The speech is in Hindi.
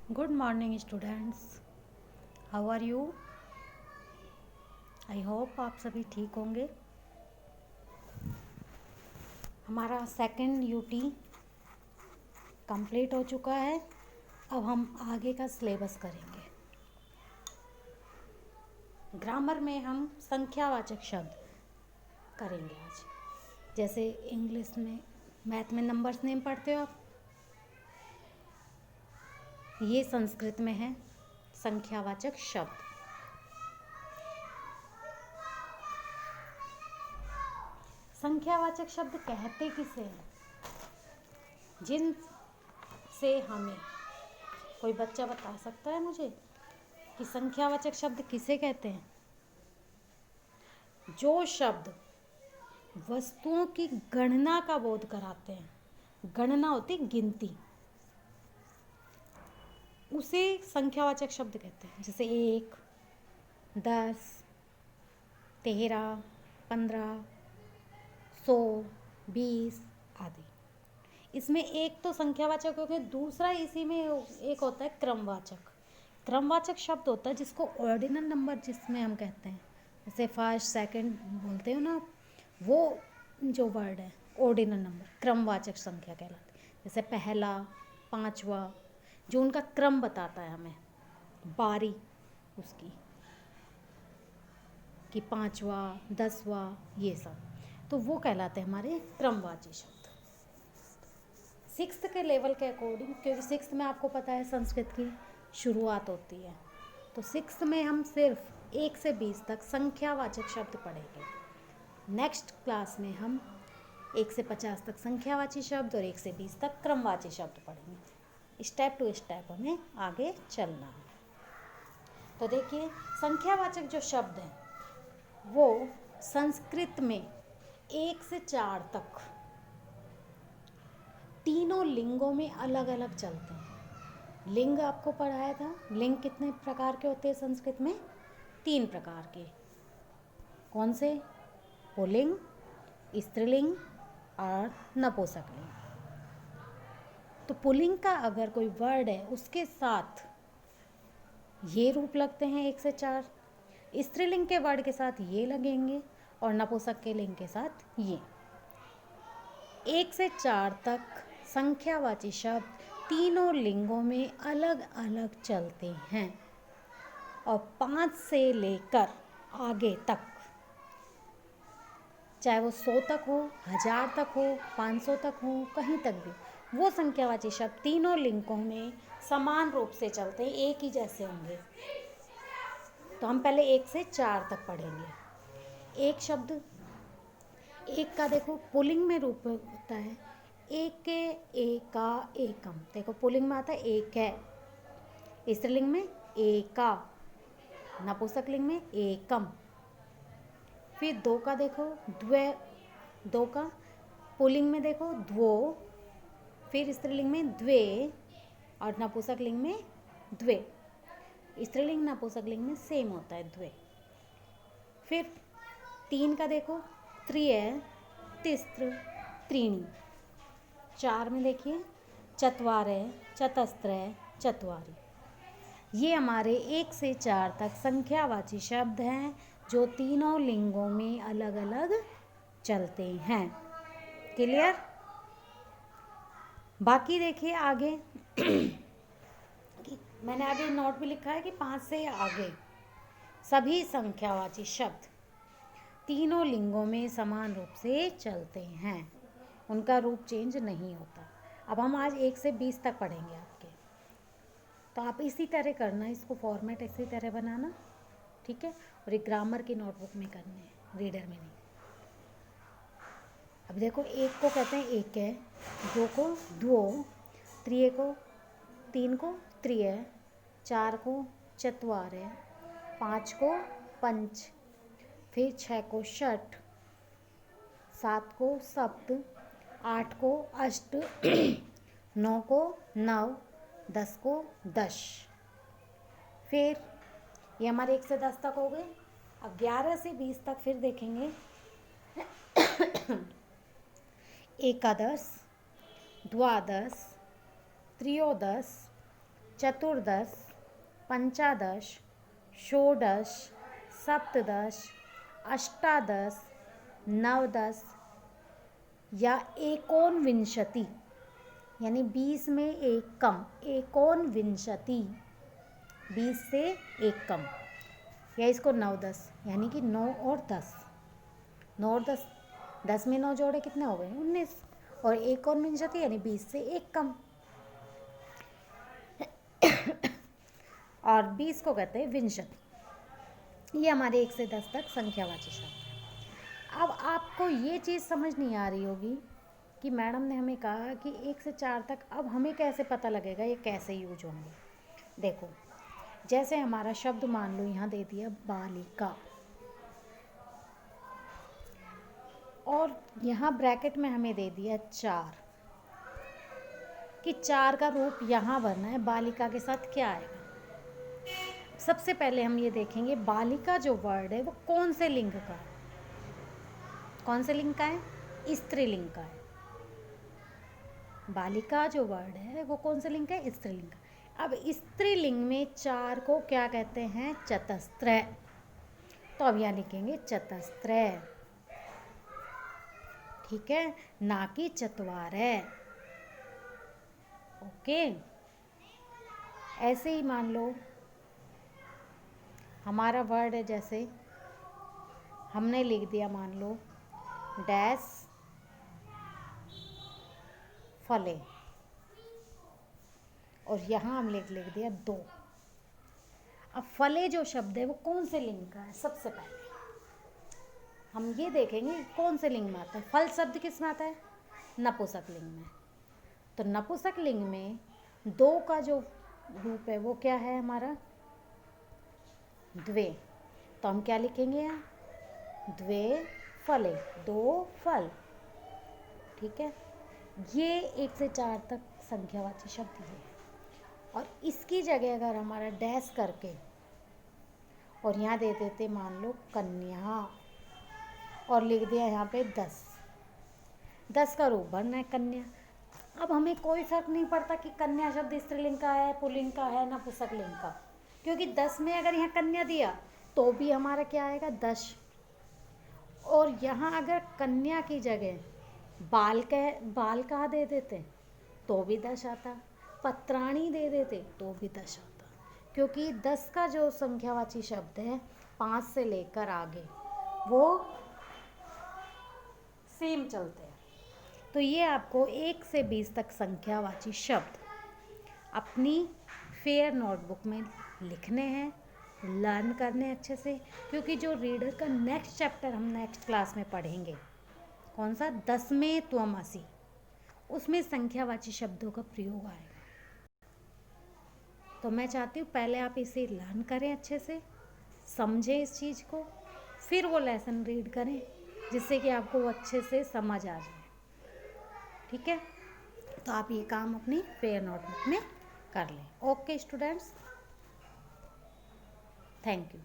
Good morning students. How are you? I hope आप सभी ठीक होंगे। हमारा सेकंड यूटी कंप्लीट हो चुका है। अब हम आगे का सिलेबस करेंगे। ग्रामर में हम संख्यावाचक शब्द करेंगे आज। जैसे इंग्लिश में, मैथ में नंबर्स नेम पढ़ते हो आप, ये संस्कृत में है संख्यावाचक शब्द। संख्यावाचक शब्द कहते किसे हैं? जिन से हमें, कोई बच्चा बता सकता है मुझे कि संख्यावाचक शब्द किसे कहते हैं? जो शब्द वस्तुओं की गणना का बोध कराते हैं, गणना होती गिनती, उसे संख्यावाचक शब्द कहते हैं। जैसे 1, 10, 13, 15, 100, 20 आदि। इसमें एक तो संख्यावाचक हो गया, दूसरा इसी में एक होता है क्रमवाचक। क्रमवाचक शब्द होता है जिसको ऑर्डिनल नंबर जिसमें हम कहते हैं, जैसे फर्स्ट सेकंड बोलते हो ना, वो जो वर्ड है ऑर्डिनल नंबर क्रमवाचक संख्या कहलाती है। जैसे पहला, पांचवा, जो उनका क्रम बताता है हमें, बारी उसकी कि पांचवा, 10वां, ये सब, तो वो कहलाते हैं हमारे क्रमवाची शब्द। सिक्स्थ के लेवल के अकॉर्डिंग, क्योंकि सिक्स्थ में आपको पता है संस्कृत की शुरुआत होती है, तो सिक्स्थ में हम सिर्फ 1 से 20 तक संख्यावाचक शब्द पढ़ेंगे। नेक्स्ट क्लास में हम 1 से 50 तक संख्यावाची शब्द और 1 से 20 तक क्रमवाची शब्द पढ़ेंगे। स्टेप टू स्टेप हमें आगे चलना है। तो देखिए, संख्यावाचक जो शब्द हैं वो संस्कृत में 1 से 4 तक तीनों लिंगों में अलग अलग चलते हैं। लिंग आपको पढ़ाया था, लिंग कितने प्रकार के होते हैं संस्कृत में? 3 प्रकार के। कौन से? पुल्लिंग, स्त्रीलिंग और नपुंसकलिंग। तो पुल्लिंग का अगर कोई वर्ड है उसके साथ ये रूप लगते हैं 1 से 4, स्त्रीलिंग के वर्ड के साथ ये लगेंगे और नपुंसक के लिंग के साथ ये। 1 से 4 तक संख्यावाची शब्द तीनों लिंगों में अलग अलग चलते हैं और 5 से लेकर आगे तक, चाहे वो 100 तक हो, 1000 तक हो, 500 तक हो, कहीं तक भी, वो संख्यावाची शब्द तीनों लिंगों में समान रूप से चलते हैं, एक ही जैसे होंगे। तो हम पहले 1 से 4 तक पढ़ेंगे। एक शब्द, एक का देखो पुल्लिंग में रूप होता है एक, एका, एकम। देखो पुल्लिंग में आता है एक है, स्त्रीलिंग में एका, नपुंसकलिंग में एकम। फिर 2 का देखो द्वे, 2 का पुल्लिंग में देखो द्वो, फिर स्त्रीलिंग में द्वे और नपुंसकलिंग में द्वे। स्त्रीलिंग नपुंसकलिंग में सेम होता है द्वे। फिर 3 का देखो त्रिय, तिस्त्र, त्रीणी। 4 में देखिए चत्वारय, चतस्त्रय, चत्वारी। ये हमारे 1 से 4 तक संख्यावाची शब्द हैं जो तीनों लिंगों में अलग अलग चलते हैं। क्लियर? बाकी देखिए आगे मैंने आगे नोट भी लिखा है कि 5 से आगे सभी संख्यावाची शब्द तीनों लिंगों में समान रूप से चलते हैं, उनका रूप चेंज नहीं होता। अब हम आज 1 से 20 तक पढ़ेंगे आपके, तो आप इसी तरह करना, इसको फॉर्मेट इसी तरह बनाना, ठीक है? और एक ग्रामर की नोटबुक में करने हैं, रीडर में नहीं। अब देखो, 1 को कहते हैं एक है, 2 को द्वो, त्रिय को, 3 को त्रिय, 4 को चत्वारय, 5 को पंच, फिर 6 को षट, 7 को सप्त, 8 को अष्ट, 9 को नव, 10 को दश। फिर ये हमारे 1 से 10 तक हो गए। अब 11 से 20 तक फिर देखेंगे। एकादश, द्वादश, त्रयोदश, चतुर्दश, पंचादश, षोडश, सप्तदश, अष्टादश, नवदश या एकोनविंशति, यानी 20 में एक कम, एकोनविंशति 20 से एक कम, या इसको 9 10, यानी कि 9 और 10, 9 और 10, 10 में 9 जोड़े कितने हो गए 19, और एकोनविंशति यानी 20 से एक कम। और 20 को कहते हैं विंशति। ये हमारे 1 से 10 तक संख्यावाची शब्द है। अब आपको ये चीज़ समझ नहीं आ रही होगी कि मैडम ने हमें कहा कि 1 से 4 तक, अब हमें कैसे पता लगेगा ये कैसे यूज होंगे। देखो, जैसे हमारा शब्द मान लो यहाँ दे दिया बालिका, और यहाँ ब्रैकेट में हमें दे दिया 4, कि 4 का रूप यहाँ बनना है, बालिका के साथ क्या आएगा। सबसे पहले हम ये देखेंगे बालिका जो वर्ड है वो कौन से लिंग का है, कौन से लिंग का है, स्त्रीलिंग का है। बालिका जो वर्ड है वो कौन से लिंग का है, स्त्रीलिंग का। अब स्त्रीलिंग में 4 को क्या कहते हैं, चतस्त्र। तो अब यहाँ लिखेंगे चतस्त्र, ठीक है, ना कि चत्वारः। ओके, ऐसे ही मान लो हमारा वर्ड है, जैसे हमने लिख दिया मान लो डैश फले, और यहाँ हम लिख दिया 2। अब फले जो शब्द है वो कौन से लिंग का है, सबसे पहले हम ये देखेंगे कौन से लिंग में आता है। फल शब्द किस में आता है, नपुंसक लिंग में। तो नपुंसक लिंग में 2 का जो रूप है वो क्या है हमारा, द्वे। तो हम क्या लिखेंगे यहाँ, द्वे फले, 2 फल, ठीक है। ये 1 से 4 तक संख्यावाची शब्द ये है। और इसकी जगह अगर हमारा डैश करके और यहाँ दे देते मान लो कन्या, और लिख दिया यहाँ पे 10, 10 का रूप बनना है कन्या। अब हमें कोई फर्क नहीं पड़ता कि कन्या शब्द स्त्रीलिंग का है, पुल्लिंग का है, नपुंसक लिंग का, क्योंकि 10 में अगर यहाँ कन्या दिया तो भी हमारा क्या आएगा 10, और यहाँ अगर कन्या की जगह बाल कहा दे देते तो भी 10 आता, पत्राणी दे देते तो भी 10 आता, क्योंकि 10 का जो संख्यावाची शब्द है 5 से लेकर आगे वो सेम चलते हैं। तो ये आपको 1 से 20 तक संख्यावाची शब्द अपनी फेयर नोटबुक में लिखने हैं, लर्न करने अच्छे से, क्योंकि जो रीडर का नेक्स्ट चैप्टर हम नेक्स्ट क्लास में पढ़ेंगे, कौन सा, 10वें त्वमसि, उसमें संख्यावाची शब्दों का प्रयोग आएगा। तो मैं चाहती हूँ पहले आप इसे लर्न करें अच्छे से, समझें इस चीज़ को, फिर वो लेसन रीड करें, जिससे कि आपको वो अच्छे से समझ आ जाए, ठीक है। तो आप ये काम अपनी फेयर नोटबुक में कर लें। Okay students, thank you.